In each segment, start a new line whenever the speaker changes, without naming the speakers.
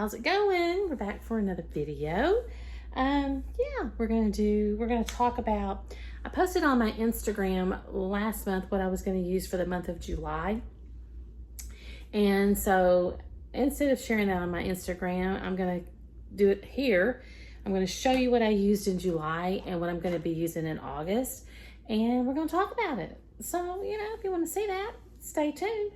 how's it going? We're back for another video. Yeah, we're gonna talk about, I posted on my Instagram last month what I was gonna use for the month of July. And so instead of sharing that on my Instagram, I'm gonna do it here. I'm gonna show you what I used in July and what I'm gonna be using in August. And we're gonna talk about it. So, if you wanna see that, stay tuned.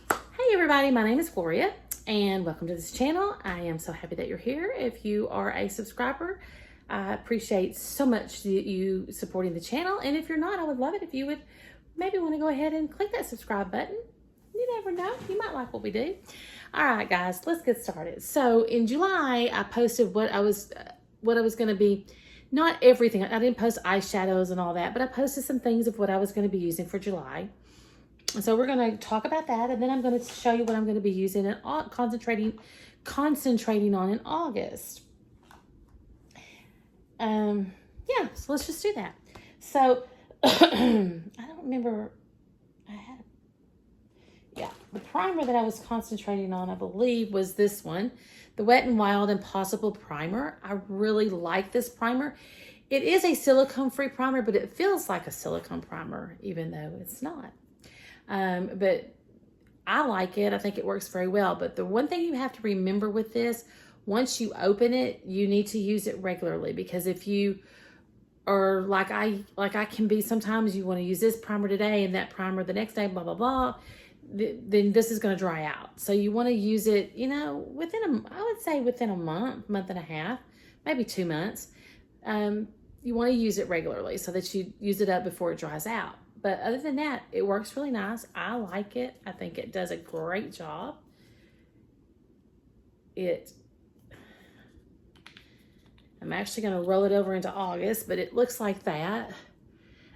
Hey everybody, my name is Gloria and welcome to this channel. I am so happy that you're here. If you are a subscriber, I appreciate so much you supporting the channel. And if you're not, I would love it if you would maybe want to go ahead and click that subscribe button. You never know, you might like what we do. All right, guys, let's get started. So in July, I posted what I was going to be, not everything. I didn't post eyeshadows and all that, but I posted some things of what I was going to be using for July. So we're going to talk about that, and then I'm going to show you what I'm going to be using and concentrating on in August. Yeah, so let's just do that. So I don't remember. The primer that I was concentrating on, I believe, was this one, the Wet n Wild Impossible Primer. I really like this primer. It is a silicone-free primer, but it feels like a silicone primer, even though it's not. But I like it. I think it works very well. But the one thing you have to remember with this, once you open it, you need to use it regularly, because if you are like I can be, sometimes you want to use this primer today and that primer the next day, blah, blah, blah, then this is going to dry out. So you want to use it, I would say within a month and a half, maybe 2 months. You want to use it regularly so that you use it up before it dries out. But other than that, it works really nice. I like it. I think it does a great job. I'm actually going to roll it over into August, but it looks like that.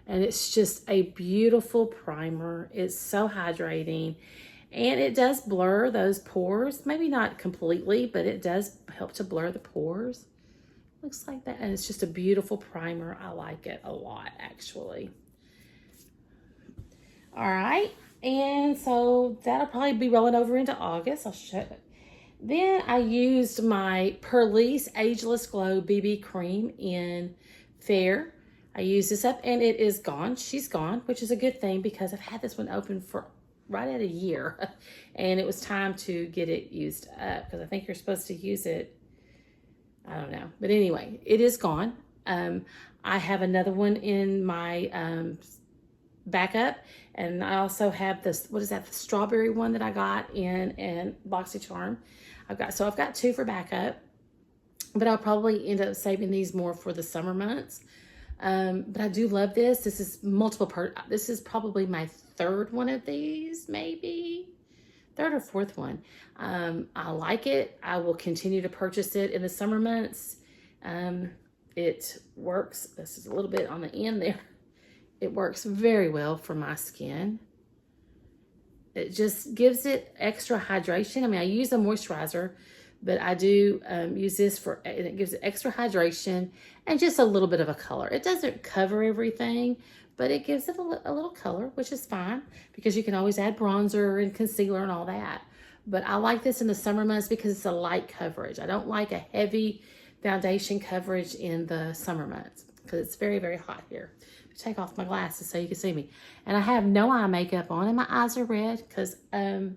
And it's just a beautiful primer. It's so hydrating. And it does blur those pores. Maybe not completely, but it does help to blur the pores. Looks like that. And it's just a beautiful primer. I like it a lot, actually. All right, and so that'll probably be rolling over into August. I'll show it. Then I used my Purlisse Ageless Glow BB Cream in Fair. I used this up and it is gone. She's gone, which is a good thing because I've had this one open for right at a year. And it was time to get it used up because I think you're supposed to use it, I don't know. But anyway, it is gone. I have another one in my backup, and I also have this, what is that, the strawberry one that I got in BoxyCharm. I've got two for backup, but I'll probably end up saving these more for the summer months. But I do love this. This is this is probably my third one of these, maybe third or fourth one. I like it. I will continue to purchase it in the summer months. It works. This is a little bit on the end there. It works very well for my skin. It just gives it extra hydration. I mean, I use a moisturizer, but I do use this and it gives it extra hydration and just a little bit of a color. It doesn't cover everything, but it gives it a little color, which is fine because you can always add bronzer and concealer and all that. But I like this in the summer months because it's a light coverage. I don't like a heavy foundation coverage in the summer months because it's very, very hot here. Take off my glasses so you can see me. And I have no eye makeup on and my eyes are red because I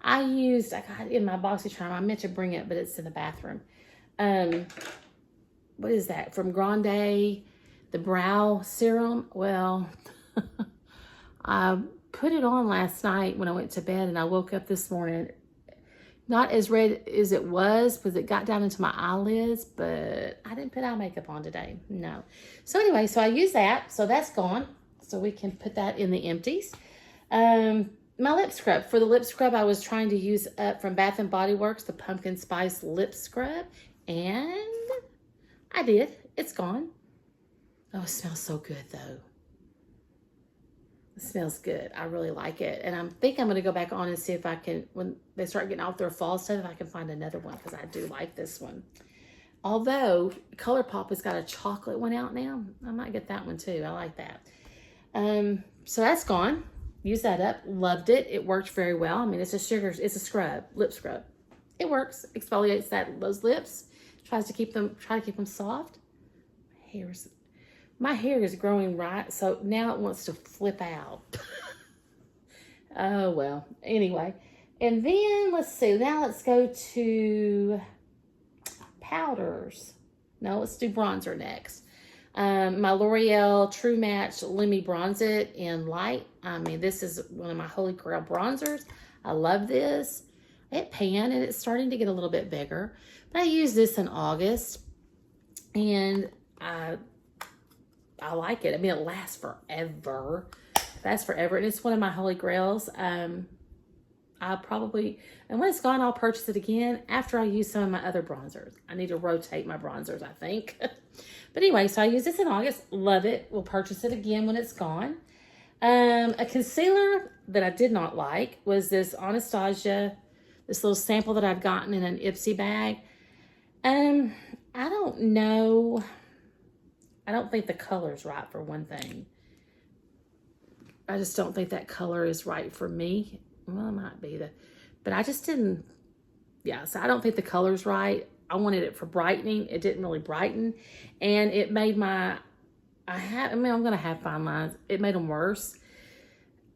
got it in my BoxyCharm. I meant to bring it, but it's in the bathroom. What is that? From Grande, the brow serum. Well, I put it on last night when I went to bed and I woke up this morning. Not as red as it was because it got down into my eyelids, but I didn't put eye makeup on today. No. So anyway, so I use that. So that's gone. So we can put that in the empties. My lip scrub. For the lip scrub, I was trying to use up from Bath & Body Works, the Pumpkin Spice Lip Scrub. And I did. It's gone. Oh, it smells so good though. It smells good. I really like it. And I think I'm going to go back on and see if I can, when they start getting off their fall stuff, if I can find another one because I do like this one. Although ColourPop has got a chocolate one out now. I might get that one too. I like that. So that's gone. Use that up. Loved it. It worked very well. I mean, it's a scrub, lip scrub. It works. Exfoliates those lips. Try to keep them soft. My hair is growing right, so now it wants to flip out. Oh well. Anyway, and then let's see. Now let's go to powders. No, let's do bronzer next. My L'Oreal True Match Lumi Bronze It in Light. I mean, this is one of my holy grail bronzers. I love this. It pan and it's starting to get a little bit bigger. But I used this in August and I like it. I mean, it lasts forever. And it's one of my holy grails. I'll probably, and when it's gone, I'll purchase it again after I use some of my other bronzers. I need to rotate my bronzers, I think. But anyway, so I used this in August. Love it. We'll purchase it again when it's gone. A concealer that I did not like was this Anastasia, this little sample that I'd gotten in an Ipsy bag. I don't know. I don't think the color's right, for one thing. I just don't think that color is right for me. Well, it might be but I just didn't, so I don't think the color's right. I wanted it for brightening. It didn't really brighten. And it made I'm going to have fine lines. It made them worse.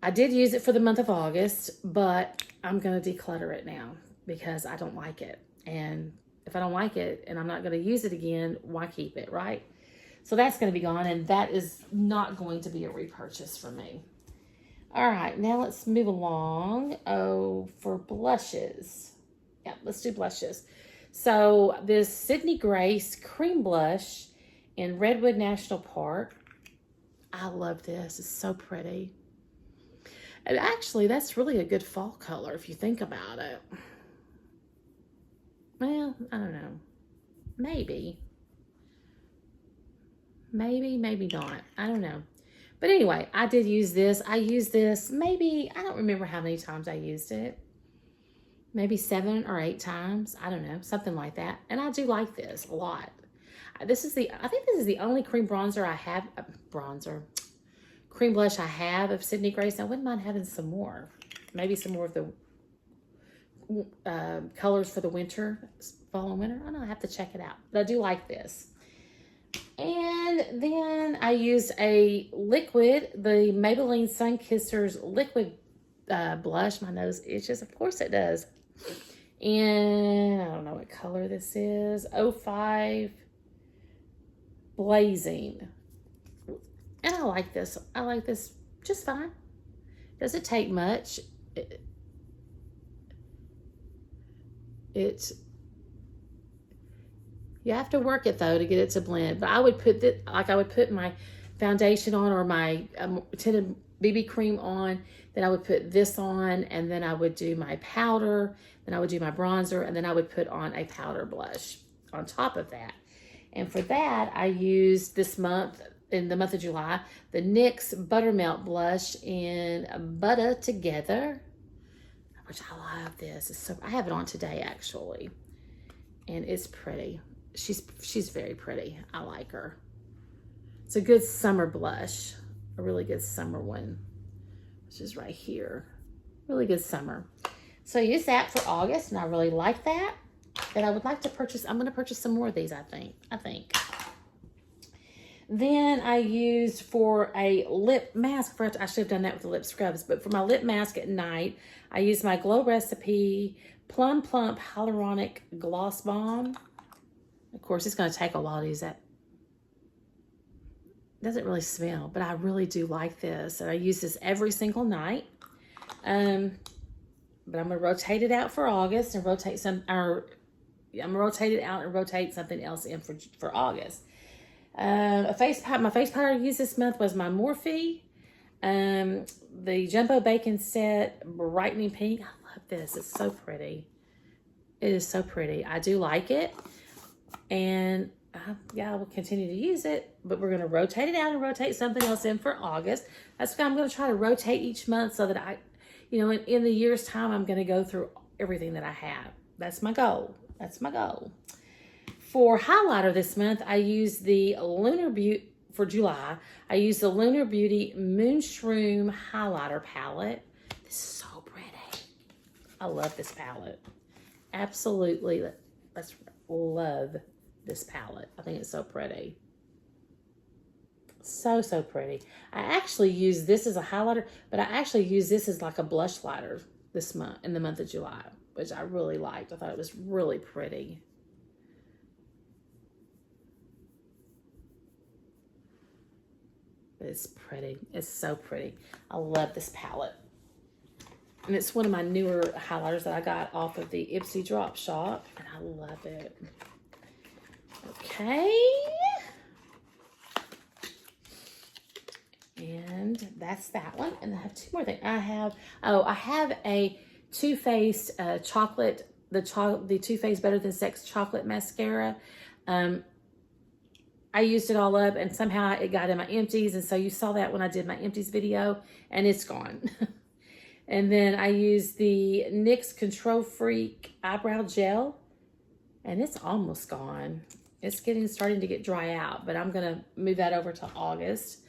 I did use it for the month of August, but I'm going to declutter it now because I don't like it. And if I don't like it and I'm not going to use it again, why keep it, right? So that's going to be gone, and that is not going to be a repurchase for me. All right, now let's move along. Oh, for blushes. Yeah, let's do blushes. So this Sydney Grace Cream Blush in Redwood National Park. I love this. It's so pretty. And actually, that's really a good fall color if you think about it. Well, I don't know. Maybe. Maybe not. I don't know. But anyway, I did use this. I used this maybe, I don't remember how many times I used it. Maybe 7 or 8 times. I don't know, something like that. And I do like this a lot. I think this is the only cream bronzer I have, cream blush I have of Sydney Grace. I wouldn't mind having some more. Maybe some more of the colors for the winter, fall and winter. I don't know, I have to check it out. But I do like this. And then I used a liquid, the Maybelline Sun Kissers liquid blush. My nose itches. Of course it does. And I don't know what color this is. 05 Blazing. And I like this. I like this just fine. Doesn't take much. You have to work it though to get it to blend. But I would put I would put my foundation on or my tinted BB cream on. Then I would put this on, and then I would do my powder. Then I would do my bronzer, and then I would put on a powder blush on top of that. And for that, I used this month, in the month of July, the NYX Buttermelt Blush in Butter Together, which I love this. I have it on today actually, and it's pretty. She's very pretty. I like her. It's a good summer blush, a really good summer one, which is right here. Really good summer. So I used that for August, and I really like that. And I would like to purchase, I'm going to purchase some more of these, I think. Then I used for a lip mask, I should have done that with the lip scrubs, but for my lip mask at night, I used my Glow Recipe Plum Plump Hyaluronic Gloss Balm. Of course, it's going to take a while to use that. It doesn't really smell, but I really do like this. And I use this every single night. But I'm going to rotate it out for August and rotate I'm going to rotate it out and rotate something else in for August. My face powder I used this month was my Morphe. The Jumbo Bacon Set Brightening Pink. I love this. It's so pretty. It is so pretty. I do like it. And I will continue to use it, but we're going to rotate it out and rotate something else in for August. That's why I'm going to try to rotate each month so that in the year's time, I'm going to go through everything that I have. That's my goal. For highlighter this month, I used the Lunar Beauty, for July, I used the Lunar Beauty absolutely love this palette. I think it's so pretty. So pretty. I actually use this as a highlighter, but I actually use this as like a blush lighter this month, in the month of July, which I really liked. I thought it was really pretty. It's pretty. It's so pretty. I love this palette. And it's one of my newer highlighters that I got off of the Ipsy Drop Shop. And I love it. Okay. And that's that one. And I have two more things. I have a Too Faced chocolate, the Too Faced Better Than Sex chocolate mascara. I used it all up and somehow it got in my empties. And so you saw that when I did my empties video and it's gone. And then I used the NYX Control Freak eyebrow gel and it's almost gone. It's starting to get dry out, but I'm going to move that over to August.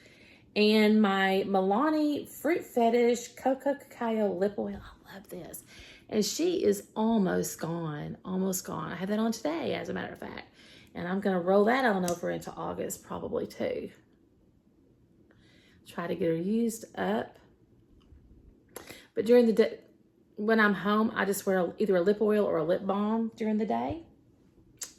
And my Milani Fruit Fetish Cocoa Cacao Lip Oil. I love this. And she is almost gone. Almost gone. I had that on today, as a matter of fact. And I'm going to roll that on over into August probably too. Try to get her used up. But during the day, when I'm home, I just wear either a lip oil or a lip balm during the day.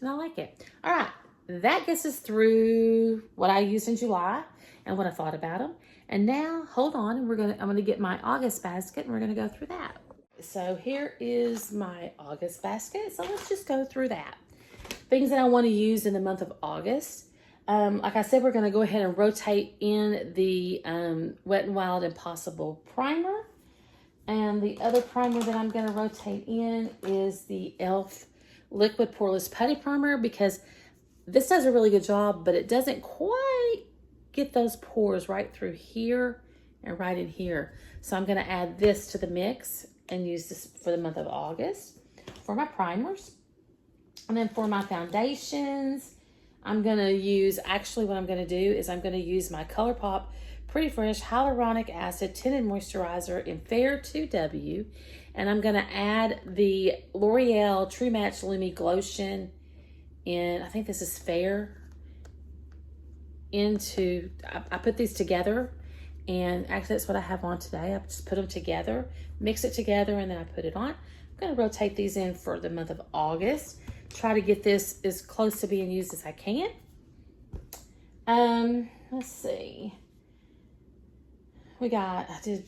And I like it. All right. That gets us through what I used in July and what I thought about them. And now, hold on, and I'm gonna get my August basket and we're gonna go through that. So here is my August basket. So let's just go through that. Things that I want to use in the month of August. Like I said, we're gonna go ahead and rotate in the Wet n Wild Impossible Primer. And the other primer that I'm gonna rotate in is the e.l.f. Liquid Poreless Putty Primer, because this does a really good job, but it doesn't quite get those pores right through here and right in here. So I'm going to add this to the mix and use this for the month of August for my primers. And then for my foundations, I'm going to use, actually what I'm going to do is I'm going to use my ColourPop Pretty Fresh Hyaluronic Acid Tinted Moisturizer in Fair 2W. And I'm going to add the L'Oreal True Match Lumi Glotion in, I think this is Fair, into, I put these together, and actually that's what I have on today. I just put them together, mix it together, and then I put it on. I'm going to rotate these in for the month of August. Try to get this as close to being used as I can. Let's see. I did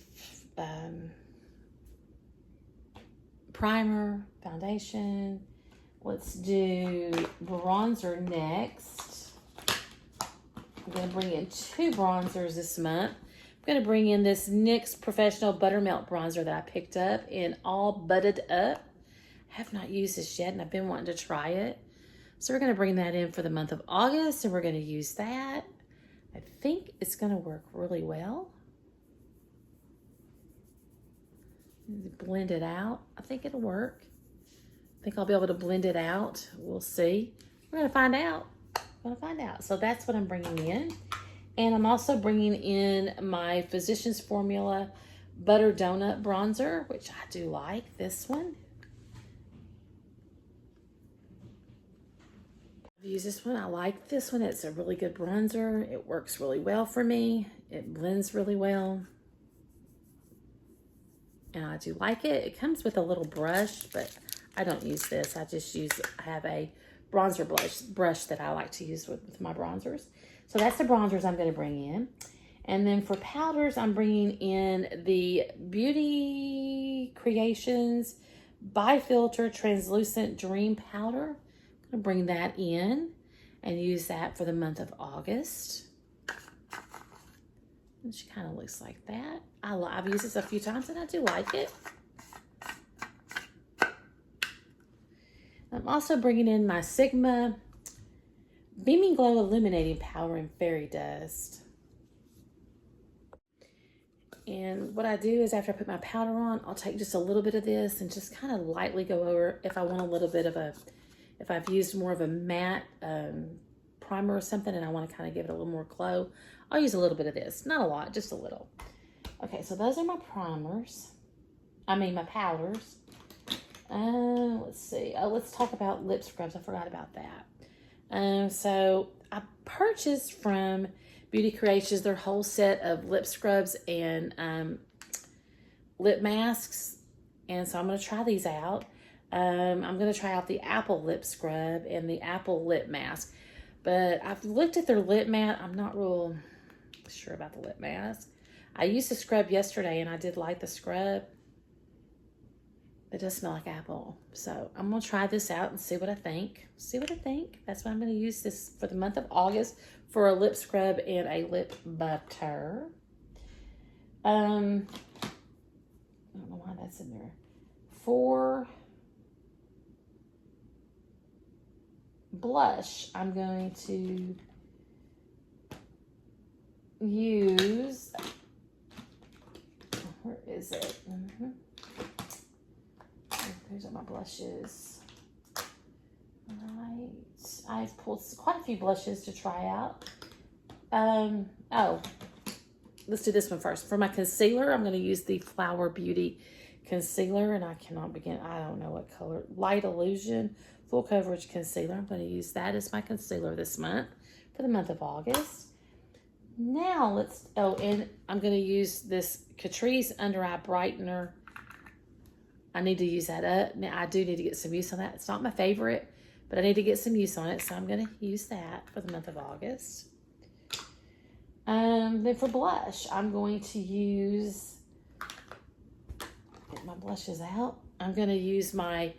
primer, foundation. Let's do bronzer next. I'm going to bring in two bronzers this month. I'm going to bring in this NYX Professional Buttermelt Bronzer that I picked up in All Butted Up. I have not used this yet, and I've been wanting to try it. So we're going to bring that in for the month of August, and we're going to use that. I think it's going to work really well. Blend it out. I think it'll work. I think I'll be able to blend it out. We'll see. We're going to find out. So that's what I'm bringing in. And I'm also bringing in my Physicians Formula Butter Donut Bronzer, which I do like this one. I've used this one. I like this one. It's a really good bronzer. It works really well for me. It blends really well. And I do like it. It comes with a little brush, but I don't use this. I have a bronzer brush that I like to use with my bronzers. So that's the bronzers I'm going to bring in. And then for powders, I'm bringing in the Beauty Creations Bifilter Translucent Dream Powder. I'm going to bring that in and use that for the month of August. And she kind of looks like that. I've used this a few times and I do like it. I'm also bringing in my Sigma Beaming Glow Illuminating Powder in Fairy Dust. And what I do is after I put my powder on, I'll take just a little bit of this and just kind of lightly go over if I want a little bit of if I've used more of a matte primer or something and I want to kind of give it a little more glow, I'll use a little bit of this. Not a lot, just a little. Okay, so those are my primers. My powders. Let's see. Oh, let's talk about lip scrubs. I forgot about that. So I purchased from Beauty Creations their whole set of lip scrubs and lip masks. And so I'm going to try these out. I'm going to try out the Apple lip scrub and the Apple lip mask. But I've looked at their lip mask. I'm not real sure about the lip mask. I used the scrub yesterday and I did like the scrub. It does smell like apple. So I'm going to try this out and see what I think. That's why I'm going to use this for the month of August for a lip scrub and a lip butter. I don't know why that's in there. For blush, I'm going to use, where is it? These are my blushes. Right. I've pulled quite a few blushes to try out. Oh, let's do this one first. For my concealer, I'm going to use the Flower Beauty concealer, and I cannot begin. I don't know what color. Light Illusion Full Coverage Concealer. I'm going to use that as my concealer this month for the month of August. Now and I'm going to use this Catrice Under Eye Brightener. I need to use that up. Now, I do need to get some use on that. It's not my favorite, but I need to get some use on it, so I'm going to use that for the month of August. Then for blush, I'm going to use, get my blushes out. I'm going to use my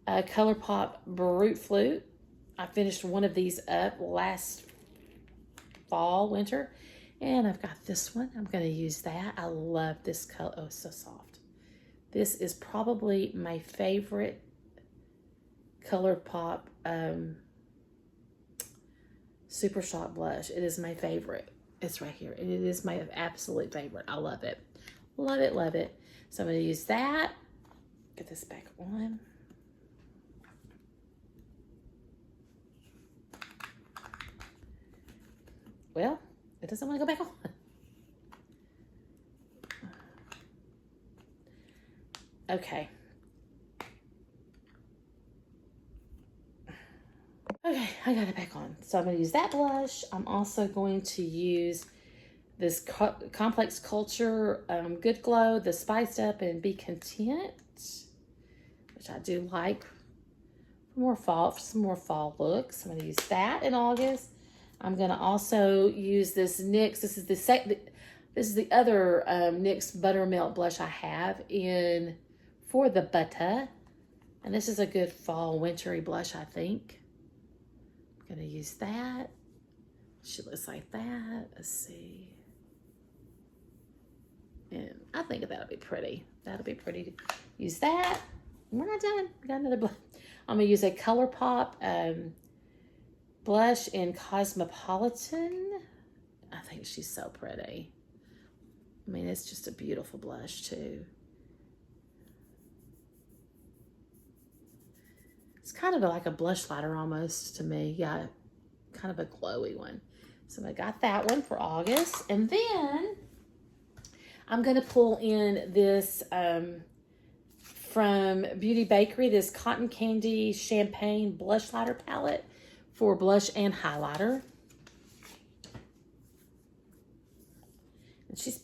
ColourPop Brut Flute. I finished one of these up last winter, and I've got this one. I'm going to use that. I love this color. Oh, it's so soft. This is probably my favorite ColourPop Super Shock blush. It is my favorite. It's right here. And it is my absolute favorite. I love it. Love it, love it. So I'm going to use that. Get this back on. Well, it doesn't want to go back on. Okay. Okay, I got it back on. So I'm going to use that blush. I'm also going to use this Complex Culture Good Glow, the Spiced Up and Be Content, which I do like for some more fall looks. I'm going to use that in August. I'm going to also use this NYX. This is the other NYX Buttermelt blush I have in for the butter. And this is a good fall wintry blush, I think. I'm going to use that. She looks like that. Let's see. And I think that'll be pretty. That'll be pretty to use that. We're not done. We got another blush. I'm going to use a ColourPop blush in Cosmopolitan. I think she's so pretty. I mean, it's just a beautiful blush too. It's kind of like a blush lighter almost to me. Yeah, kind of a glowy one. So I got that one for August. And then I'm going to pull in this from Beauty Bakery, this Cotton Candy Champagne Blush Lighter Palette for blush and highlighter. And she's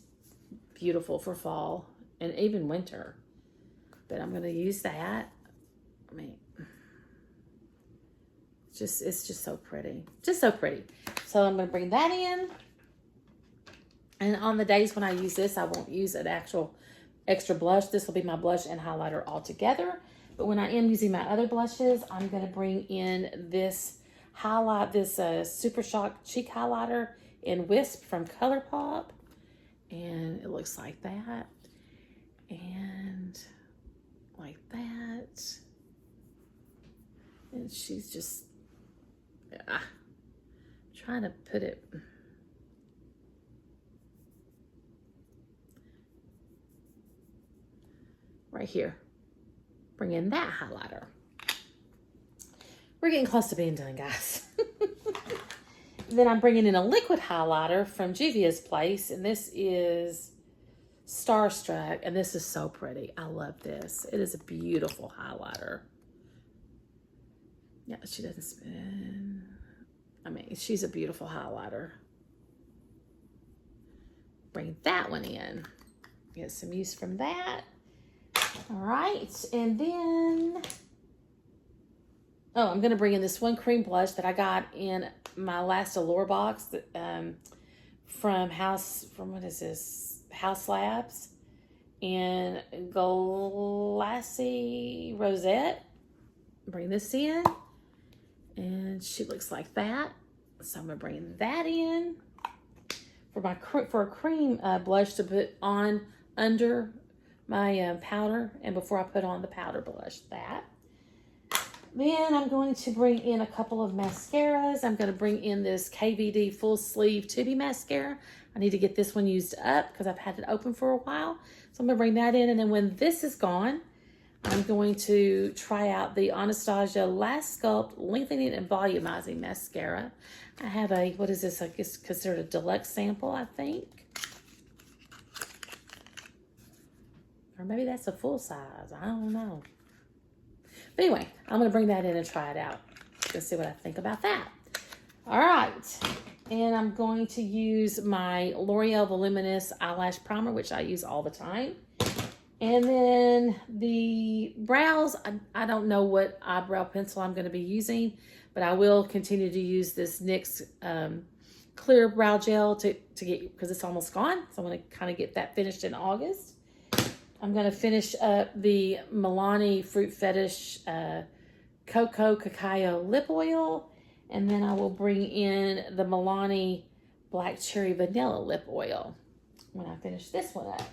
beautiful for fall and even winter. But I'm going to use that. I mean, it's just so pretty. Just so pretty. So I'm going to bring that in. And on the days when I use this, I won't use an actual extra blush. This will be my blush and highlighter all together. But when I am using my other blushes, I'm going to bring in this Super Shock Cheek Highlighter in Wisp from ColourPop. And it looks like that. And like that. And she's just trying to put it right here. Bring in that highlighter. We're getting close to being done, guys. Then I'm bringing in a liquid highlighter from Juvia's Place, and this is Starstruck, and this is so pretty. I love this. It is a beautiful highlighter. Yeah, she doesn't spin. I mean, she's a beautiful highlighter. Bring that one in. Get some use from that. All right, and then, oh, I'm gonna bring in this one cream blush that I got in my last Allure box from what is this? Haus Labs in Glassy Rosette. Bring this in, and she looks like that. So I'm gonna bring that in for a cream blush to put on under my powder, and before I put on the powder blush. That. Then I'm going to bring in a couple of mascaras. I'm going to bring in this KVD Full Sleeve Tubby Mascara. I need to get this one used up because I've had it open for a while. So I'm going to bring that in. And then when this is gone, I'm going to try out the Anastasia Last Sculpt Lengthening and Volumizing Mascara. I have a, what is this? I guess considered a deluxe sample, I think. Or maybe that's a full size. I don't know. But anyway, I'm going to bring that in and try it out. Let's see what I think about that. All right. And I'm going to use my L'Oreal Voluminous Eyelash Primer, which I use all the time. And then the brows, I don't know what eyebrow pencil I'm going to be using, but I will continue to use this NYX clear brow gel to get, because it's almost gone. So I'm going to kind of get that finished in August. I'm going to finish up the Milani Fruit Fetish Cocoa Cacao Lip Oil. And then I will bring in the Milani Black Cherry Vanilla Lip Oil when I finish this one up.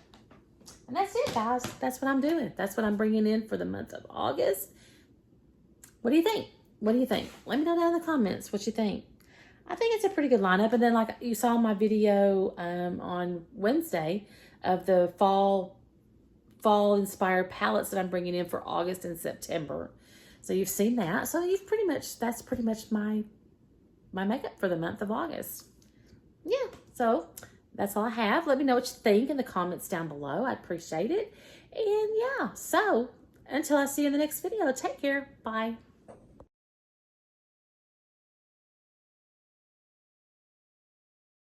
And that's it, guys. That's what I'm doing. That's what I'm bringing in for the month of August. What do you think? What do you think? Let me know down in the comments what you think. I think it's a pretty good lineup. And then like you saw my video on Wednesday of the fall inspired palettes that I'm bringing in for August and September. So you've seen that. So you've that's pretty much my makeup for the month of August. Yeah. So that's all I have. Let me know what you think in the comments down below. I'd appreciate it. And yeah, so until I see you in the next video, take care. Bye.